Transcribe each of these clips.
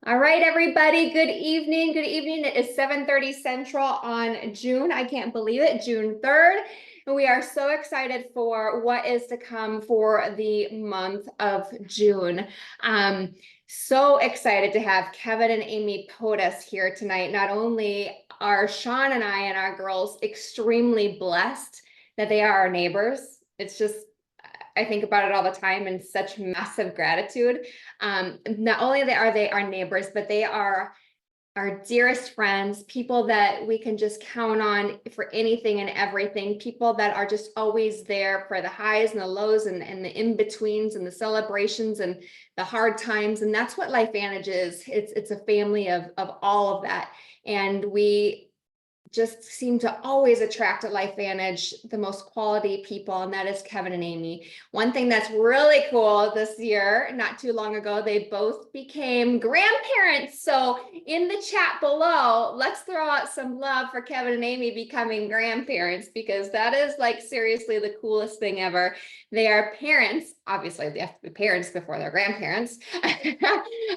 All right, everybody. Good evening. Good evening. It is 7:30 Central on June. I can't believe it, June 3rd. And we are so excited for what is to come for the month of June. So excited to have Kevin and Amy Potas here tonight. Not only are Sean and I and our girls extremely blessed that they are our neighbors. It's just, I think about it all the time in such massive gratitude. Not only are they our neighbors, but they are our dearest friends, people that we can just count on for anything and everything, people that are just always there for the highs and the lows and the in-betweens and the celebrations and the hard times. And that's what LifeVantage is. It's a family of all of that. And we just seem to always attract at LifeVantage the most quality people, and that is Kevin and Amy. One thing that's really cool this year, not too long ago, they both became grandparents. So in the chat below, let's throw out some love for Kevin and Amy becoming grandparents, because that is like seriously the coolest thing ever. They are parents. Obviously, they have to be parents before they're grandparents.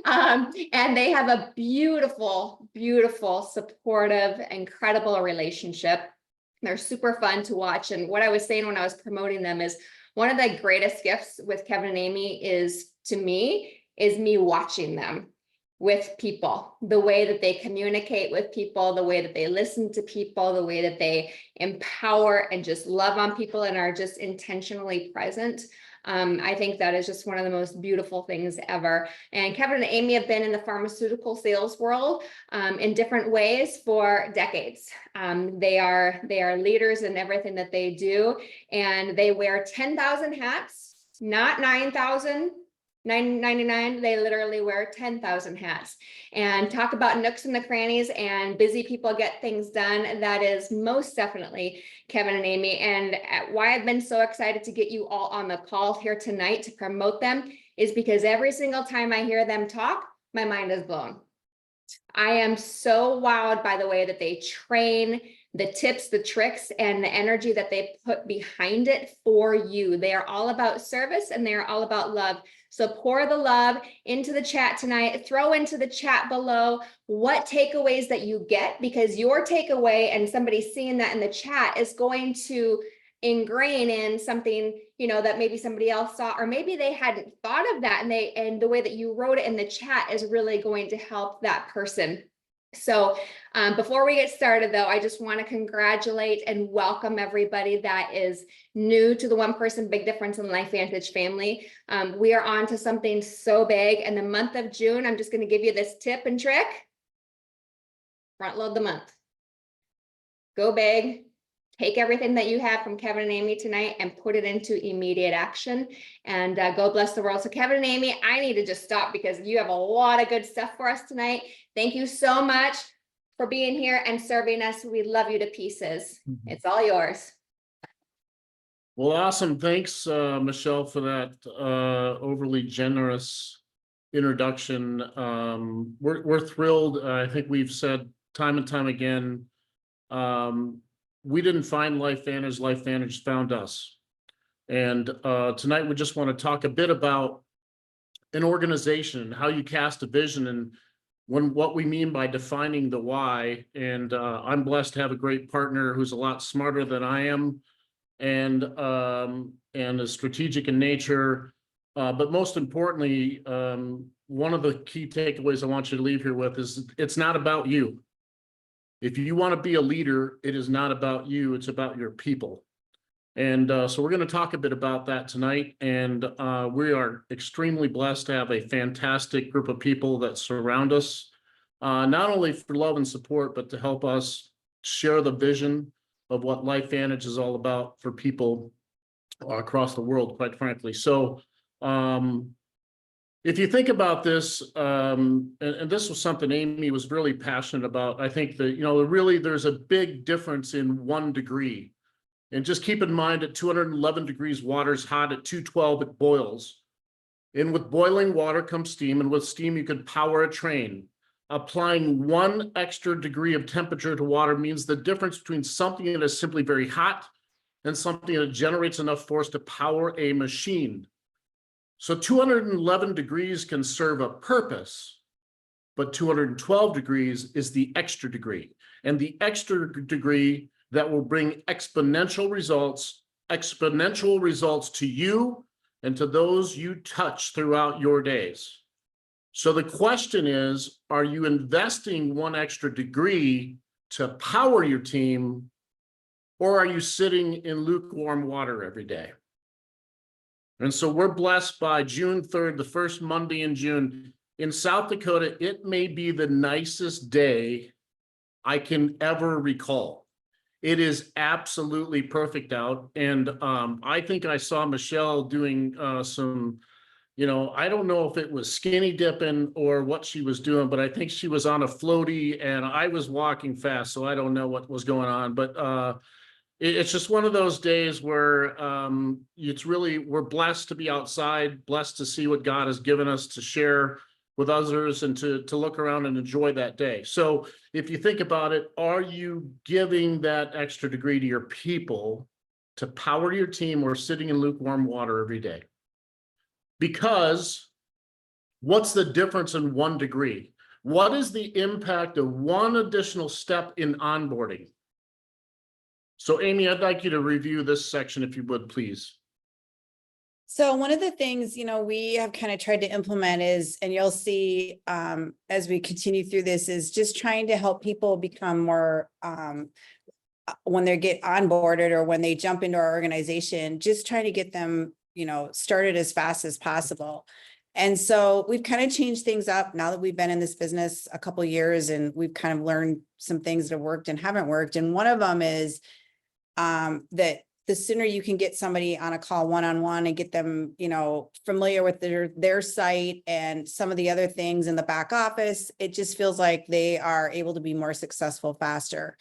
And they have a beautiful, beautiful, supportive, incredible relationship. They're super fun to watch. And what I was saying when I was promoting them is one of the greatest gifts with Kevin and Amy is, to me, is me watching them with people, the way that they communicate with people, the way that they listen to people, the way that they empower and just love on people and are just intentionally present. I think that is just one of the most beautiful things ever. And Kevin and Amy have been in the pharmaceutical sales world in different ways for decades. They are leaders in everything that they do, and they wear 10,000 hats, not 9,999. They literally wear 10,000 hats. And talk about nooks and the crannies and busy people get things done. That is most definitely Kevin and Amy. And why I've been so excited to get you all on the call here tonight to promote them is because every single time I hear them talk, my mind is blown. I am so wowed by the way that they train, the tips, the tricks, and the energy that they put behind it for you. They are all about service and they are all about love. So pour the love into the chat tonight. Throw into the chat below what takeaways that you get, because your takeaway and somebody seeing that in the chat is going to ingrain in something, you know, that maybe somebody else saw, or maybe they hadn't thought of that, and the way that you wrote it in the chat is really going to help that person. So before we get started, though, I just want to congratulate and welcome everybody that is new to the One Person Big Difference in LifeVantage family. We are on to something so big. And the month of June, I'm just going to give you this tip and trick. Front load the month. Go big. Take everything that you have from Kevin and Amy tonight and put it into immediate action, and go bless the world. So Kevin and Amy, I need to just stop because you have a lot of good stuff for us tonight. Thank you so much for being here and serving us. We love you to pieces. It's all yours. Well, awesome. Thanks, Michelle, for that overly generous introduction. We're thrilled. I think we've said time and time again, we didn't find LifeVantage, LifeVantage found us. And tonight we just want to talk a bit about an organization, how you cast a vision, and what we mean by defining the why. And I'm blessed to have a great partner who's a lot smarter than I am, and is strategic in nature. But most importantly, one of the key takeaways I want you to leave here with is it's not about you. If you want to be a leader, it is not about you, it's about your people. And so we're going to talk a bit about that tonight. And we are extremely blessed to have a fantastic group of people that surround us, not only for love and support, but to help us share the vision of what LifeVantage is all about for people across the world, quite frankly. So if you think about this, and this was something Amy was really passionate about, I think that, you know, really there's a big difference in 1 degree. And just keep in mind at 211 degrees, water's hot. At 212, it boils. And with boiling water comes steam, and with steam, you can power a train. Applying 1 extra degree of temperature to water means the difference between something that is simply very hot and something that generates enough force to power a machine. So 211 degrees can serve a purpose, but 212 degrees is the extra degree. And the extra degree that will bring exponential results to you and to those you touch throughout your days. So the question is, are you investing one extra degree to power your team, or are you sitting in lukewarm water every day? And so we're blessed by June 3rd, the first Monday in June. In South Dakota, it may be the nicest day I can ever recall. It is absolutely perfect out. And I think I saw Michelle doing some, I don't know if it was skinny dipping or what she was doing, but I think she was on a floaty and I was walking fast. So I don't know what was going on, but it's just one of those days where we're blessed to be outside, blessed to see what God has given us to share with others and to look around and enjoy that day. So if you think about it, are you giving that extra degree to your people to power your team, or sitting in lukewarm water every day? Because what's the difference in 1 degree? What is the impact of one additional step in onboarding? So Amy, I'd like you to review this section if you would, please. So one of the things, we have kind of tried to implement is, and you'll see as we continue through this, is just trying to help people become more, when they get onboarded or when they jump into our organization, just trying to get them, started as fast as possible. And so we've kind of changed things up now that we've been in this business a couple of years, and we've kind of learned some things that have worked and haven't worked. And one of them is that the sooner you can get somebody on a call one-on-one and get them, familiar with their site and some of the other things in the back office, it just feels like they are able to be more successful faster.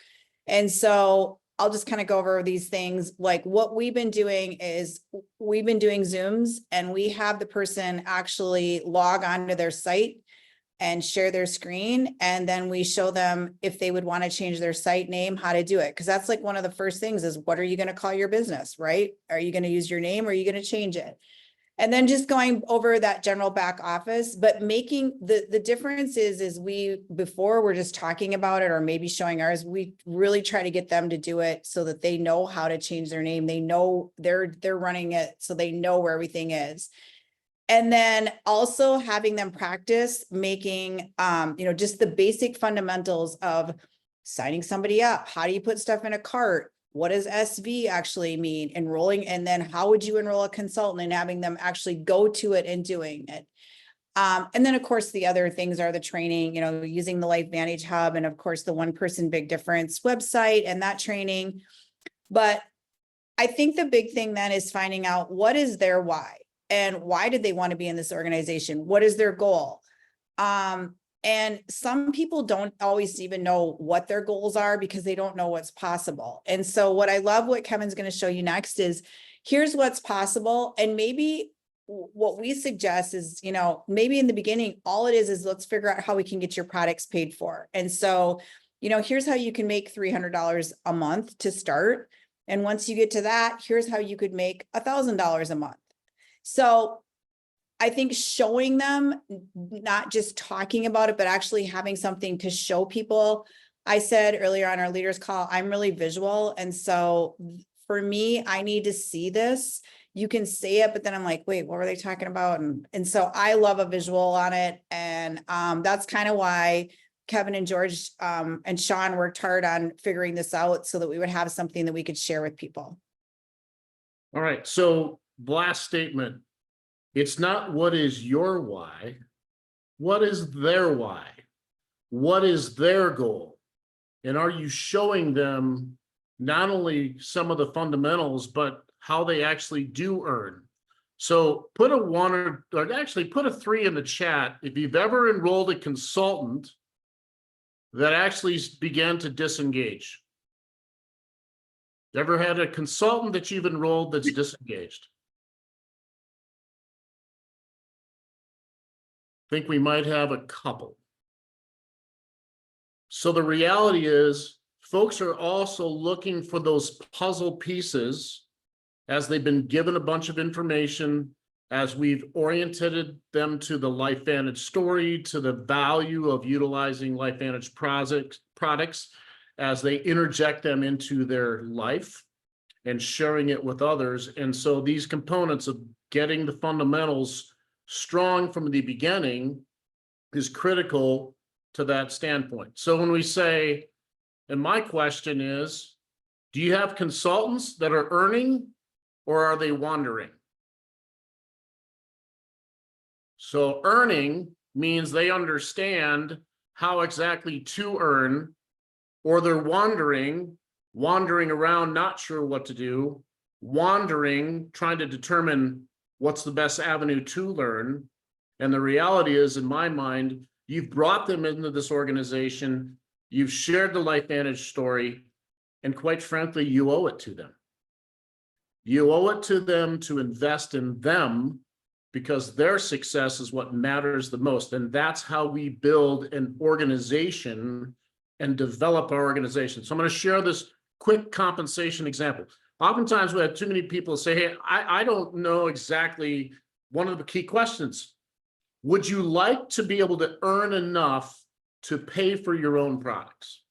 And so I'll just kind of go over these things. Like what we've been doing is we've been doing Zooms, and we have the person actually log onto their site and share their screen. And then we show them, if they would want to change their site name, how to do it. Because that's like one of the first things is, what are you going to call your business, right? Are you going to use your name, or are you going to change it? And then just going over that general back office, but making the difference is before we're just talking about it or maybe showing ours, we really try to get them to do it so that they know how to change their name. They know they're running it, so they know where everything is. And then also having them practice making, just the basic fundamentals of signing somebody up. How do you put stuff in a cart? What does SV actually mean? Enrolling, and then how would you enroll a consultant, and having them actually go to it and doing it. And then of course, the other things are the training, using the LifeVantage Hub, and of course the One Person Big Difference website and that training. But I think the big thing then is finding out, what is their why? And why did they want to be in this organization? What is their goal? And some people don't always even know what their goals are because they don't know what's possible. And so what I love, what Kevin's going to show you next is, here's what's possible. And maybe what we suggest is, maybe in the beginning, all it is let's figure out how we can get your products paid for. And so, here's how you can make $300 a month to start. And once you get to that, here's how you could make $1,000 a month. So I think showing them, not just talking about it, but actually having something to show people. I said earlier on our leaders call, I'm really visual. And so for me, I need to see this. You can say it, but then I'm like, wait, what were they talking about? And so I love a visual on it. And that's kind of why Kevin and George and Sean worked hard on figuring this out so that we would have something that we could share with people. All right. So last statement. It's not what is your why, what is their why? What is their goal? And are you showing them not only some of the fundamentals, but how they actually do earn? So put a 1 or actually put a 3 in the chat if you've ever enrolled a consultant that actually began to disengage. Ever had a consultant that you've enrolled that's disengaged? Think we might have a couple. So the reality is, folks are also looking for those puzzle pieces as they've been given a bunch of information as we've oriented them to the LifeVantage story, to the value of utilizing LifeVantage products as they interject them into their life and sharing it with others. And so these components of getting the fundamentals strong from the beginning is critical to that standpoint. So when we say, and my question is, do you have consultants that are earning or are they wandering? So earning means they understand how exactly to earn, or they're wandering around, not sure what to do, wandering, trying to determine what's the best avenue to learn. And the reality is, in my mind, you've brought them into this organization, you've shared the LifeVantage story, and quite frankly, you owe it to them. You owe it to them to invest in them, because their success is what matters the most. And that's how we build an organization and develop our organization. So I'm going to share this quick compensation example. Oftentimes we have too many people say, hey, I don't know exactly. One of the key questions, would you like to be able to earn enough to pay for your own products?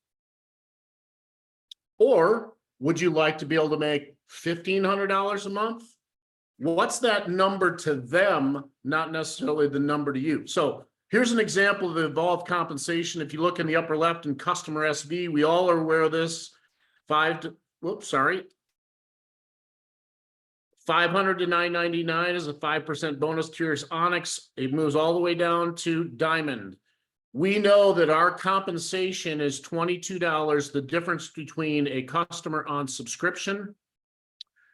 Or would you like to be able to make $1,500 a month? What's that number to them, not necessarily the number to you? So here's an example of the evolved compensation. If you look in the upper left in customer SV, we all are aware of this. 500 to 999 is a 5% bonus. Tiers Onyx, it moves all the way down to Diamond. We know that our compensation is $22, the difference between a customer on subscription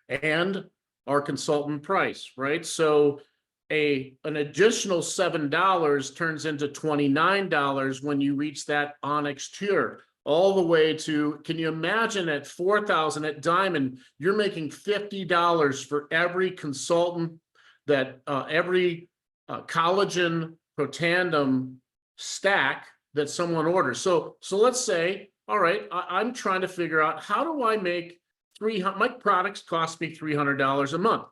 and our consultant price, right? So an additional $7 turns into $29 when you reach that Onyx tier, all the way to, can you imagine at 4,000 at Diamond, you're making $50 for every consultant that every collagen protandem stack that someone orders. So let's say, all right, I'm trying to figure out, how do I make my products cost me $300 a month.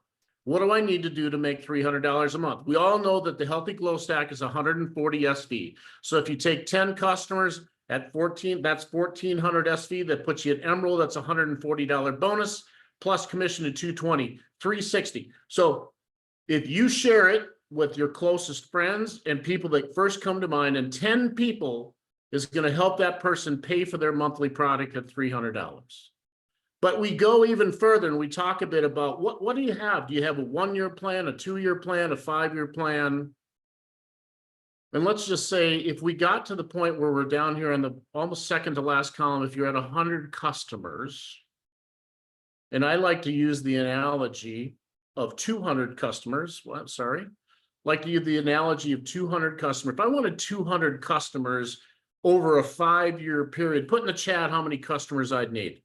What do I need to do to make $300 a month? We all know that the Healthy Glow Stack is 140 SV. So if you take 10 customers at 14, that's 1,400 SV. That puts you at Emerald. That's $140 bonus plus commission to 220, 360. So if you share it with your closest friends and people that first come to mind, and 10 people is going to help that person pay for their monthly product at $300. But we go even further and we talk a bit about what do you have? Do you have a 1-year plan, a 2-year plan, a 5-year plan? And let's just say if we got to the point where we're down here on the almost second to last column, if you're at 100 customers, and I like to use the analogy of 200 customers, like to use the analogy of 200 customers. If I wanted 200 customers over a 5-year period, put in the chat how many customers I'd need.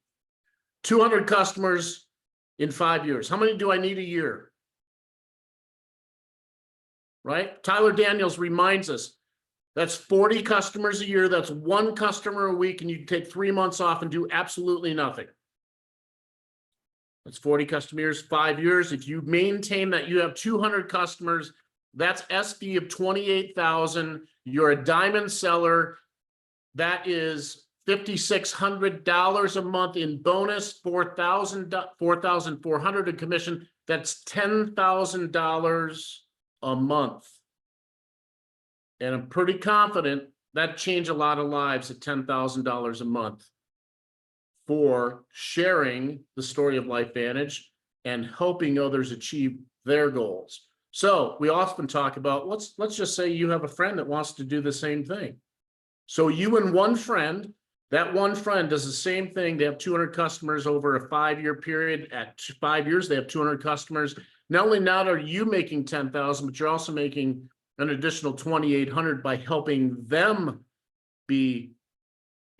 200 customers in 5 years. How many do I need a year? Right? Tyler Daniels reminds us that's 40 customers a year. That's 1 customer a week, and you take 3 months off and do absolutely nothing. That's 40 customers, 5 years. If you maintain that you have 200 customers, that's SV of 28,000. You're a diamond seller. That is $5,600 a month in bonus, $4,400 in commission. That's $10,000 a month. And I'm pretty confident that changed a lot of lives at $10,000 a month for sharing the story of LifeVantage and helping others achieve their goals. So we often talk about, let's just say you have a friend that wants to do the same thing. So you and one friend, that one friend does the same thing. They have 200 customers over a 5-year period. At 5 years, they have 200 customers. Not only now are you making 10,000, but you're also making an additional 2,800 by helping them be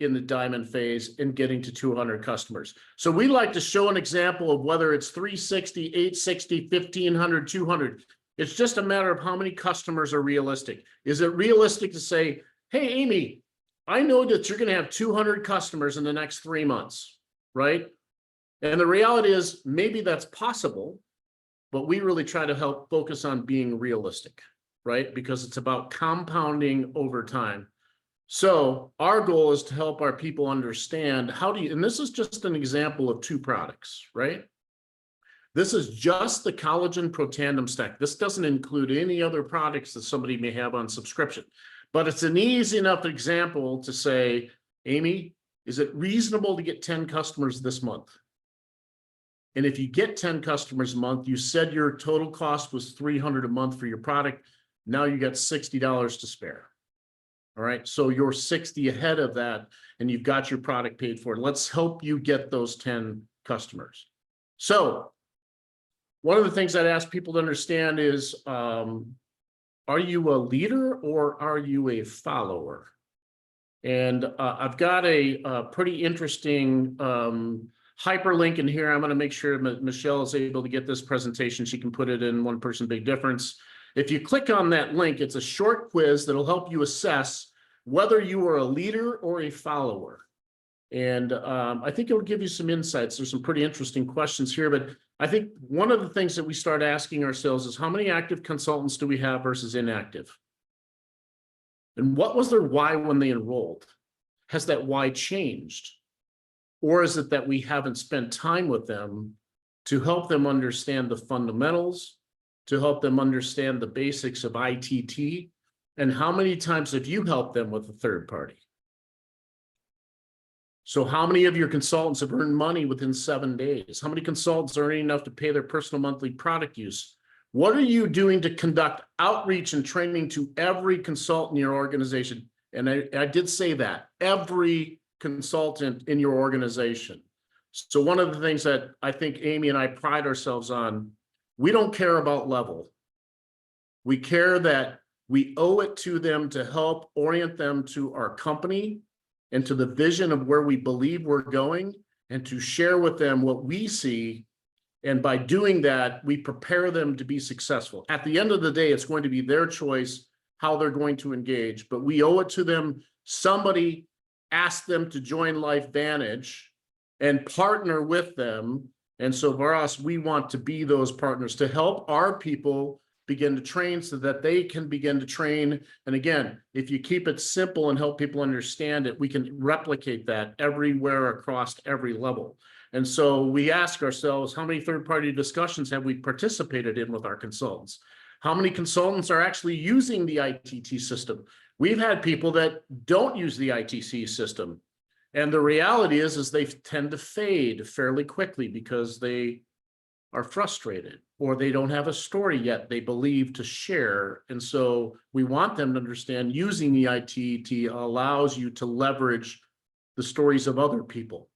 in the diamond phase and getting to 200 customers. So we like to show an example of whether it's 360, 860, 1,500, 200. It's just a matter of how many customers are realistic. Is it realistic to say, hey, Amy, I know that you're going to have 200 customers in the next 3 months, right? And the reality is maybe that's possible, but we really try to help focus on being realistic, right? Because it's about compounding over time. So our goal is to help our people understand how do you, and this is just an example of 2 products, right? This is just the collagen protandem stack. This doesn't include any other products that somebody may have on subscription, but it's an easy enough example to say, Amy, is it reasonable to get 10 customers this month? And if you get 10 customers a month, you said your total cost was $300 a month for your product. Now you got $60 to spare. All right, so you're 60 ahead of that and you've got your product paid for. Let's help you get those 10 customers. So one of the things I'd ask people to understand is, are you a leader or are you a follower? And I've got a pretty interesting hyperlink in here. I'm going to make sure Michelle is able to get this presentation. She can put it in One Person Big Difference. If you click on that link, it's a short quiz that'll help you assess whether you are a leader or a follower. And I think it'll give you some insights. There's some pretty interesting questions here, but I think one of the things that we start asking ourselves is how many active consultants do we have versus inactive? And what was their why when they enrolled? Has that why changed? Or is it that we haven't spent time with them to help them understand the fundamentals, to help them understand the basics of ITT? And how many times have you helped them with a third party? So how many of your consultants have earned money within 7 days? How many consultants are earning enough to pay their personal monthly product use? What are you doing to conduct outreach and training to every consultant in your organization? And I did say that, every consultant in your organization. So one of the things that I think Amy and I pride ourselves on, we don't care about level. We care that we owe it to them to help orient them to our company and to the vision of where we believe we're going, and to share with them what we see. And by doing that, we prepare them to be successful. At the end of the day, it's going to be their choice how they're going to engage, but we owe it to them. Somebody asked them to join LifeVantage and partner with them. And so for us, we want to be those partners to help our people begin to train so that they can begin to train. And again, if you keep it simple and help people understand it, we can replicate that everywhere across every level. And so we ask ourselves, how many third-party discussions have we participated in with our consultants? How many consultants are actually using the ITT system? We've had people that don't use the ITC system. And the reality is they tend to fade fairly quickly because they are frustrated or they don't have a story yet they believe to share. And so we want them to understand using the ITT allows you to leverage the stories of other people.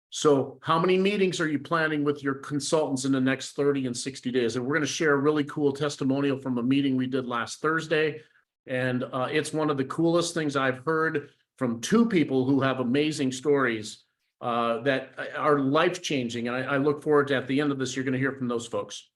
So how many meetings are you planning with your consultants in the next 30 and 60 days? And we're going to share a really cool testimonial from a meeting we did last Thursday. And it's one of the coolest things I've heard from 2 people who have amazing stories that are life-changing. And I look forward to, at the end of this, you're going to hear from those folks.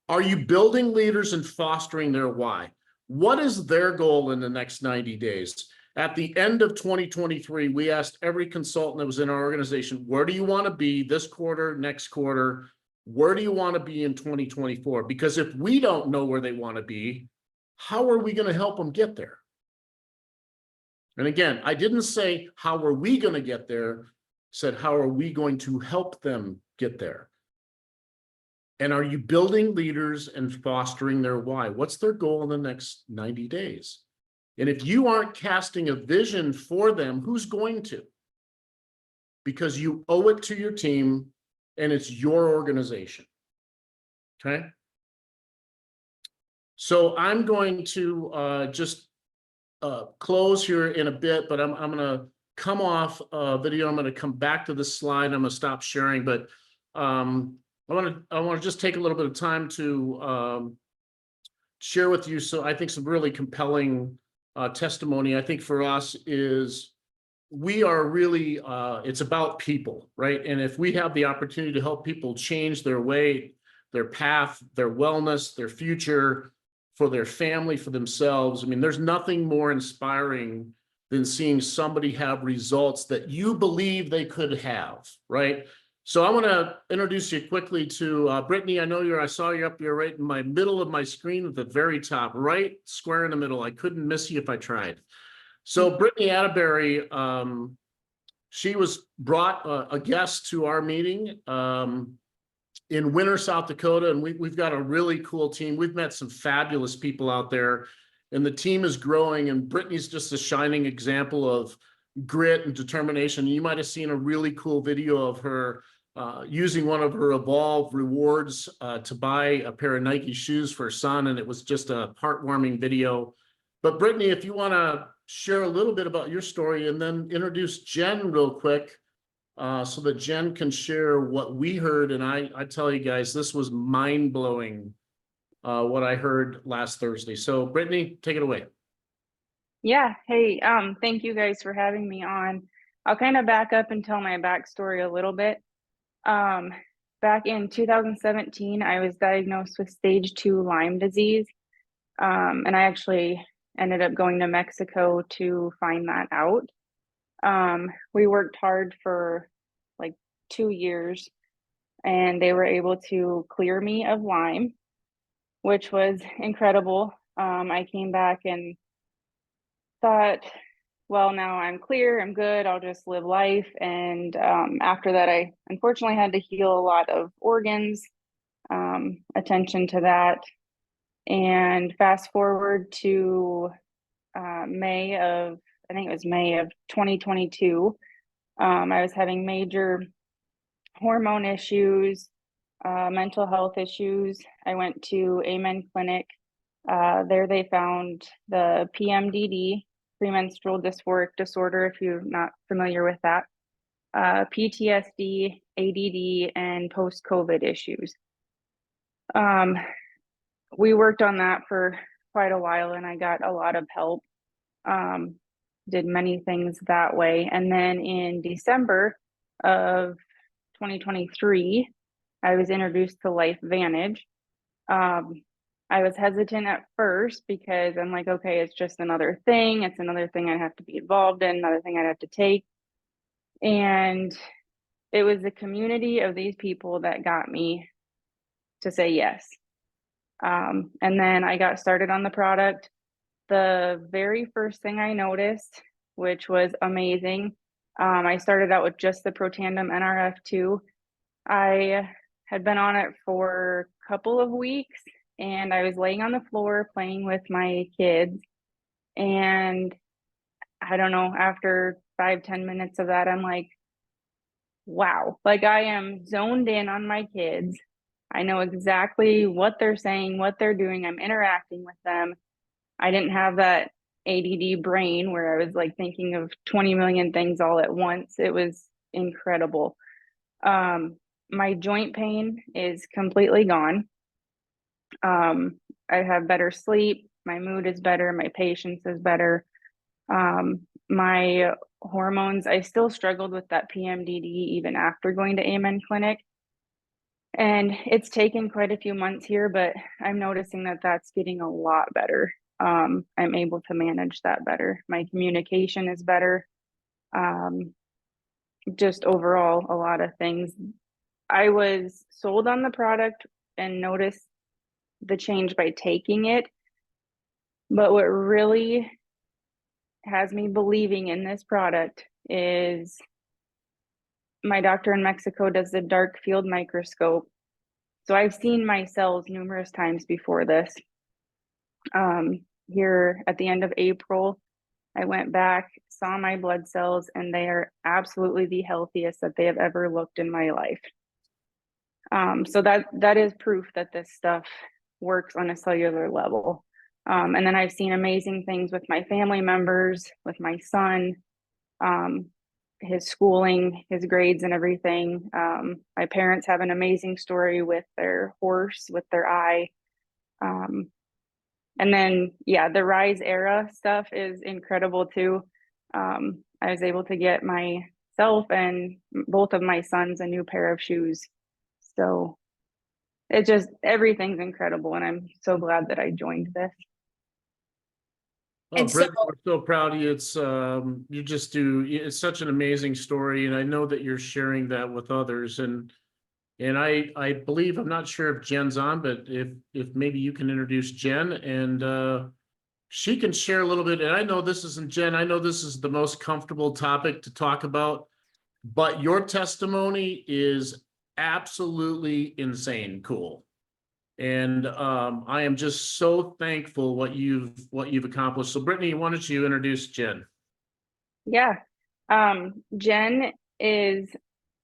Are you building leaders and fostering their why? What is their goal in the next 90 days? At the end of 2023, we asked every consultant that was in our organization, where do you want to be this quarter, next quarter? Where do you want to be in 2024? Because if we don't know where they want to be, how are we going to help them get there? And again, I didn't say, how are we going to get there? I said, how are we going to help them get there? And are you building leaders and fostering their why? What's their goal in the next 90 days? And if you aren't casting a vision for them, who's going to? Because you owe it to your team and it's your organization. Okay. So I'm going to just close here in a bit, but I'm going to come off video. I'm going to come back to this slide. I'm going to stop sharing, but I want to just take a little bit of time to share with you. So I think some really compelling testimony. I think for us is we are really it's about people, right? And if we have the opportunity to help people change their way, their path, their wellness, their future, for their family, for themselves. I mean, there's nothing more inspiring than seeing somebody have results that you believe they could have, right? So I want to introduce you quickly to Brittany. I saw you up here right in my middle of my screen at the very top, right square in the middle. I couldn't miss you if I tried. So Brittany Atterbury, she was brought a guest to our meeting in Winter, South Dakota, and we've got a really cool team. We've met some fabulous people out there, and the team is growing, and Brittany's just a shining example of grit and determination. You might have seen a really cool video of her using one of her Evolve rewards to buy a pair of Nike shoes for her son, and it was just a heartwarming video. But Brittany, if you want to share a little bit about your story and then introduce Jen real quick, so that Jen can share what we heard. And I tell you guys, this was mind-blowing, what I heard last Thursday. So Brittany, take it away. Yeah, hey, thank you guys for having me on. I'll kind of back up and tell my backstory a little bit. Back in 2017, I was diagnosed with stage 2 Lyme disease. And I actually ended up going to Mexico to find that out. We worked hard for like 2 years, and they were able to clear me of Lyme, which was incredible. I came back and thought, well, now I'm clear, I'm good, I'll just live life. And after that, I unfortunately had to heal a lot of organs, attention to that. And fast forward to May of 2022, I was having major hormone issues, mental health issues. I went to Amen Clinic. There they found the PMDD, premenstrual dysphoric disorder, if you're not familiar with that, PTSD, ADD, and post-COVID issues. We worked on that for quite a while, and I got a lot of help. Did many things that way. And then in December of 2023, I was introduced to Life Vantage. I was hesitant at first because I'm like, okay, it's just another thing. It's another thing I have to be involved in, another thing I'd have to take. And it was the community of these people that got me to say yes. And then I got started on the product. The very first thing I noticed, which was amazing, I started out with just the Protandim NRF2. I had been on it for a couple of weeks, and I was laying on the floor playing with my kids. And I don't know, after 5-10 minutes of that, I'm like, wow, like I am zoned in on my kids. I know exactly what they're saying, what they're doing. I'm interacting with them. I didn't have that ADD brain where I was like thinking of 20 million things all at once. It was incredible. My joint pain is completely gone. I have better sleep. My mood is better. My patience is better. My hormones, I still struggled with that PMDD even after going to Amen Clinic. And it's taken quite a few months here, but I'm noticing that that's getting a lot better. I'm able to manage that better. My communication is better. Just overall, a lot of things. I was sold on the product and noticed the change by taking it. But what really has me believing in this product is my doctor in Mexico does the dark field microscope. So I've seen my cells numerous times before this. Here at the end of April, I went back, saw my blood cells, and they are absolutely the healthiest that they have ever looked in my life. So that is proof that this stuff works on a cellular level. And then I've seen amazing things with my family members, with my son, his schooling, his grades and everything. My parents have an amazing story with their horse, with their eye. And then, yeah, the Rise era stuff is incredible too. I was able to get myself and both of my sons a new pair of shoes. So it just, everything's incredible. And I'm so glad that I joined this. Oh, And so- Brittany, we're so proud of you. It's, you just do, it's such an amazing story, and I know that you're sharing that with others, and I believe, I'm not sure if Jen's on, but if maybe you can introduce Jen, and she can share a little bit, and I know this isn't Jen, I know this is the most comfortable topic to talk about, but your testimony is absolutely insane cool. And I am just so thankful what you've accomplished. So Brittany, why don't you introduce Jen? Yeah. Jen is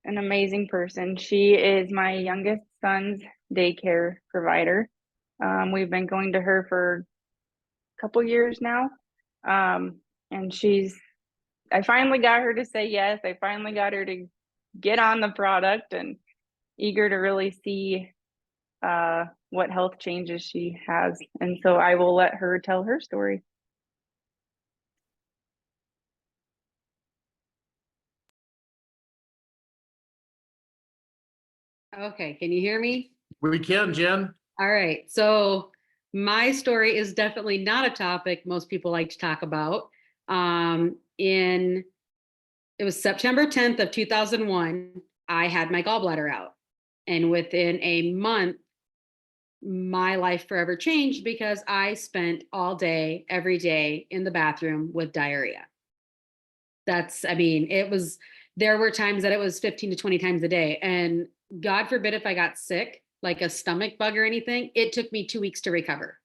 an amazing person. She is my youngest son's daycare provider. We've been going to her for a couple years now. And I finally got her to say yes. I finally got her to get on the product, and eager to really see what health changes she has. And so I will let her tell her story. Okay, can you hear me? We can, Jen. All right, so my story is definitely not a topic most people like to talk about. It was September 10th of 2001, I had my gallbladder out. And within a month, my life forever changed because I spent all day, every day in the bathroom with diarrhea. There were times that it was 15 to 20 times a day. And God forbid if I got sick, like a stomach bug or anything, it took me 2 weeks to recover.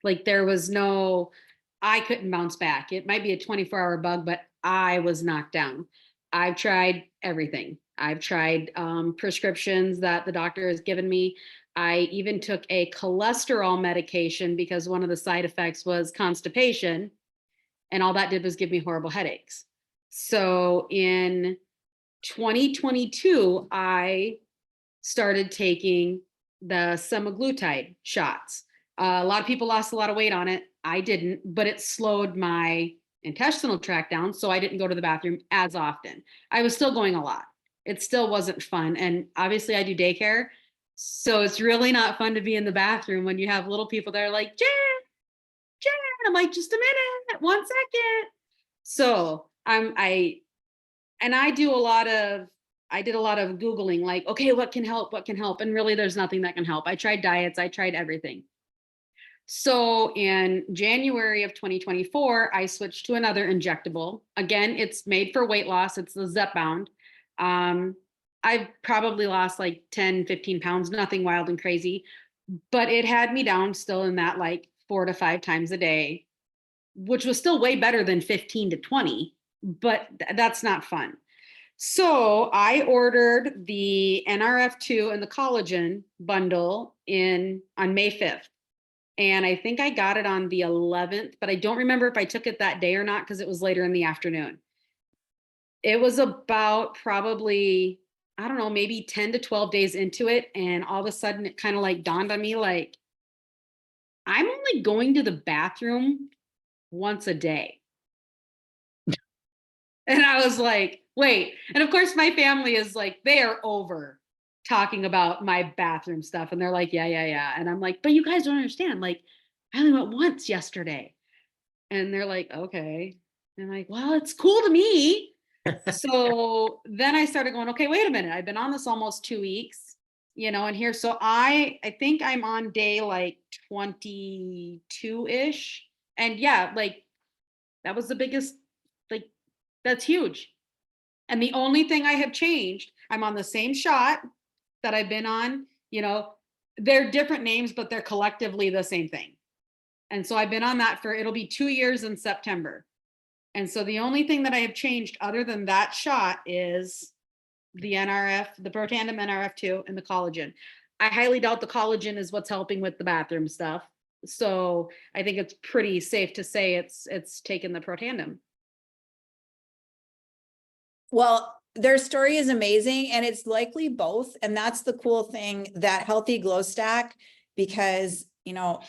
Like I couldn't bounce back. It might be a 24-hour bug, but I was knocked down. I've tried everything. I've tried prescriptions that the doctor has given me. I even took a cholesterol medication because one of the side effects was constipation. And all that did was give me horrible headaches. So in 2022, I started taking the semaglutide shots. A lot of people lost a lot of weight on it. I didn't, but it slowed my intestinal tract down, so I didn't go to the bathroom as often. I was still going a lot. It still wasn't fun. And obviously I do daycare, so it's really not fun to be in the bathroom when you have little people that are like, Jen, I'm like, just a minute, 1 second. So I did a lot of Googling, like, okay, what can help? What can help? And really there's nothing that can help. I tried diets, I tried everything. So in January of 2024, I switched to another injectable. Again, it's made for weight loss. It's the Zepbound. I've probably lost like 10, 15 pounds, nothing wild and crazy, but it had me down still in that like 4 to 5 times a day, which was still way better than 15 to 20, but that's not fun. So I ordered the NRF2 and the collagen bundle on May 5th. And I think I got it on the 11th, but I don't remember if I took it that day or not because it was later in the afternoon. It was about probably, I don't know, maybe 10 to 12 days into it. And all of a sudden it kind of like dawned on me, like, I'm only going to the bathroom once a day. And I was like, wait. And of course, my family is like, they are over talking about my bathroom stuff. And they're like, yeah. And I'm like, but you guys don't understand. Like, I only went once yesterday. And they're like, okay. And I'm like, well, it's cool to me. So then I started going, okay, wait a minute. I've been on this almost 2 weeks, and here. So I think I'm on day like 22-ish. And yeah, like that was the biggest, like, that's huge. And the only thing I have changed, I'm on the same shot that I've been on, they're different names, but they're collectively the same thing. And so I've been on that it'll be 2 years in September. And so the only thing that I have changed other than that shot is the Protandim NRF2 and the collagen. I highly doubt the collagen is what's helping with the bathroom stuff. So I think it's pretty safe to say it's taken the Protandim. Well, their story is amazing and it's likely both. And that's the cool thing, that healthy glow stack, because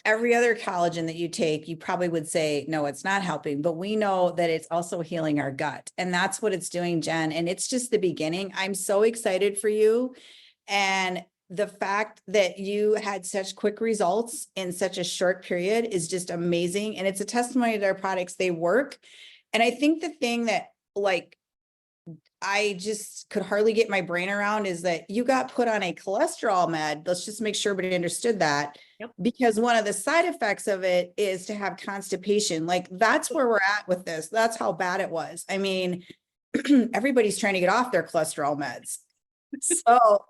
every other collagen that you take, you probably would say, no, it's not helping, but we know that it's also healing our gut. And that's what it's doing, Jen. And it's just the beginning. I'm so excited for you. And the fact that you had such quick results in such a short period is just amazing. And it's a testimony to our products, they work. And I think the thing that like, I just could hardly get my brain around is that you got put on a cholesterol med. Let's just make sure everybody understood that. Yep. Because one of the side effects of it is to have constipation. Like that's where we're at with this. That's how bad it was. I mean, everybody's trying to get off their cholesterol meds. So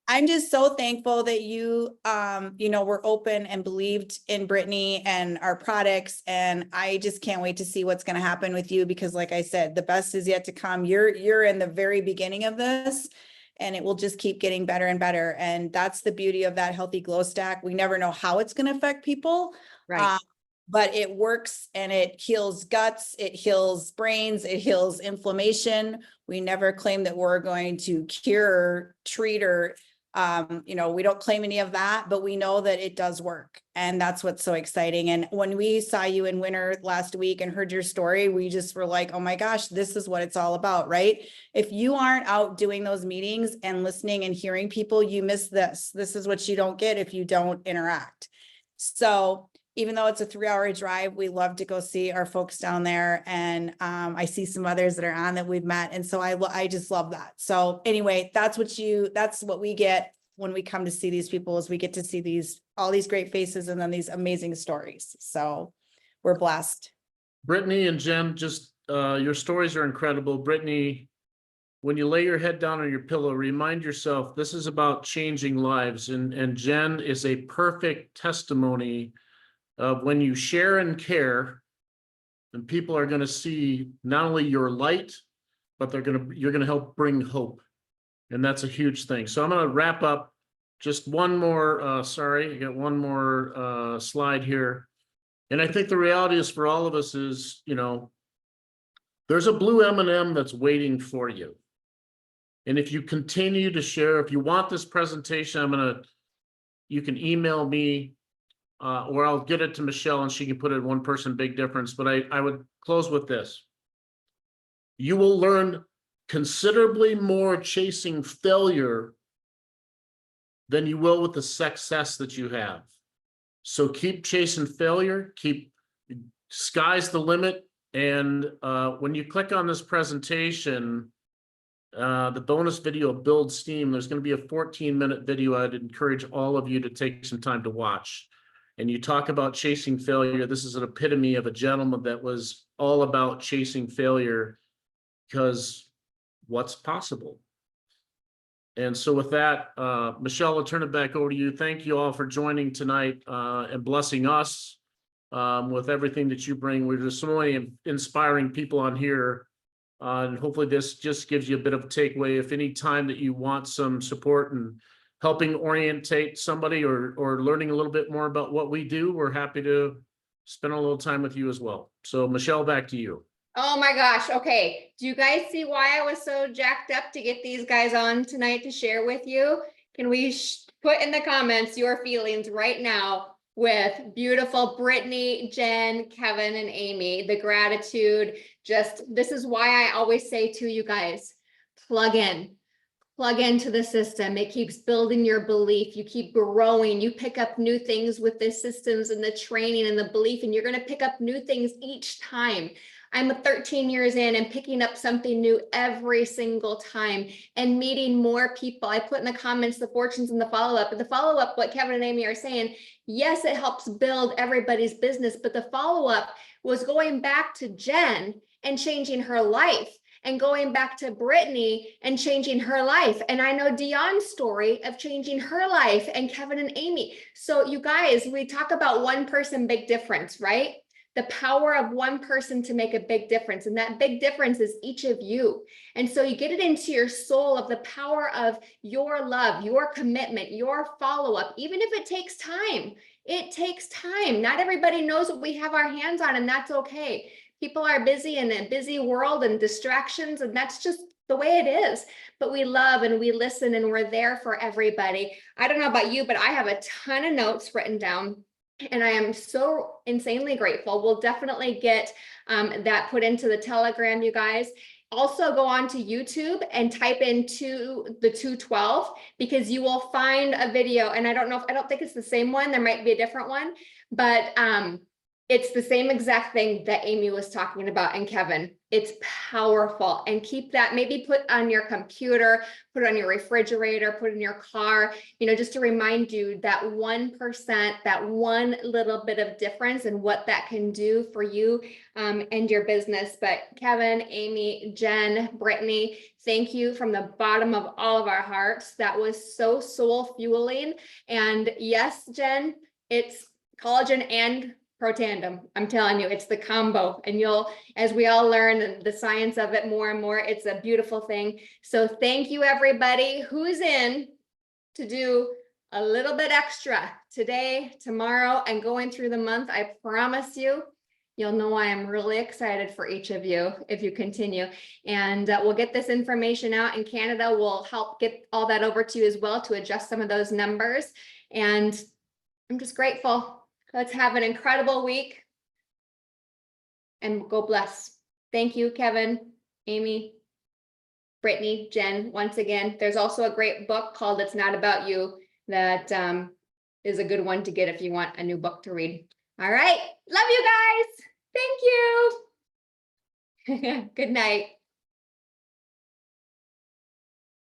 I'm just so thankful that you, were open and believed in Brittany and our products. And I just can't wait to see what's going to happen with you, because like I said, the best is yet to come. You're in the very beginning of this, and it will just keep getting better and better. And that's the beauty of that healthy glow stack. We never know how it's going to affect people. Right. But it works, and it heals guts, it heals brains, it heals inflammation. We never claim that we're going to cure, treat, or we don't claim any of that, but we know that it does work. And that's what's so exciting. And when we saw you in winter last week and heard your story, we just were like, oh my gosh, this is what it's all about, right? If you aren't out doing those meetings and listening and hearing people, you miss this. This is what you don't get if you don't interact. So even though it's a 3-hour drive, we love to go see our folks down there. And I see some others that are on that we've met. And so I just love that. So anyway, that's what we get when we come to see these people, is we get to see all these great faces and then these amazing stories. So we're blessed. Brittany and Jen, just your stories are incredible. Brittany, when you lay your head down on your pillow, remind yourself this is about changing lives. And Jen is a perfect testimony of when you share and care, and people are going to see not only your light, but you're going to help bring hope. And that's a huge thing. So I'm going to wrap up just one more, I got one more slide here. And I think the reality is for all of us is, there's a blue M&M that's waiting for you. And if you continue to share, if you want this presentation, you can email me, or I'll get it to Michelle and she can put it in One Person Big Difference. But I would close with this. You will learn considerably more chasing failure than you will with the success that you have. So keep chasing failure, sky's the limit. And when you click on this presentation, the bonus video, Build Steam, there's going to be a 14-minute video I'd encourage all of you to take some time to watch. And you talk about chasing failure. This is an epitome of a gentleman that was all about chasing failure, because what's possible. And so with that, Michelle, I'll turn it back over to you. Thank you all for joining tonight and blessing us with everything that you bring. We're just so many inspiring people on here. And hopefully this just gives you a bit of a takeaway. If any time that you want some support and helping orientate somebody or learning a little bit more about what we do, we're happy to spend a little time with you as well. So Michelle, back to you. Oh my gosh. Okay. Do you guys see why I was so jacked up to get these guys on tonight to share with you? Can we put in the comments your feelings right now with beautiful Brittany, Jen, Kevin, and Amy, the gratitude. This is why I always say to you guys, plug into the system. It keeps building your belief. You keep growing. You pick up new things with the systems and the training and the belief, and you're going to pick up new things each time. I'm 13 years in and picking up something new every single time and meeting more people. I put in the comments the fortunes and the follow-up. But the follow-up, what Kevin and Amy are saying, yes, it helps build everybody's business, but the follow-up was going back to Jen and changing her life, and going back to Brittany and changing her life. And I know Dion's story of changing her life, and Kevin and Amy. So you guys, we talk about one person, big difference, right? The power of one person to make a big difference. And that big difference is each of you. And so you get it into your soul of the power of your love, your commitment, your follow-up, even if it takes time. It takes time. Not everybody knows what we have our hands on, and that's okay. People are busy in a busy world and distractions, and that's just the way it is. But we love and we listen, and we're there for everybody. I don't know about you, but I have a ton of notes written down. And I am so insanely grateful. We'll definitely get that put into the Telegram, you guys. Also go on to YouTube and type into the 212 because you will find a video. And I don't think it's the same one. There might be a different one, but it's the same exact thing that Amy was talking about and Kevin. It's powerful, and keep that, maybe put on your computer, put it on your refrigerator, put it in your car, just to remind you that 1%, that one little bit of difference and what that can do for you and your business. But Kevin, Amy, Jen, Brittany, thank you from the bottom of all of our hearts. That was so soul fueling. And yes, Jen, it's collagen and Protandim. I'm telling you, it's the combo, and as we all learn the science of it more and more, it's a beautiful thing. So thank you, everybody who's in to do a little bit extra today, tomorrow, and going through the month. I promise you'll know why I'm really excited for each of you if you continue. And we'll get this information out, and Canada will help get all that over to you as well to adjust some of those numbers. And I'm just grateful. Let's have an incredible week and go bless. Thank you, Kevin, Amy, Brittany, Jen. Once again, there's also a great book called It's Not About You that is a good one to get if you want a new book to read. All right. Love you guys. Thank you. Good night.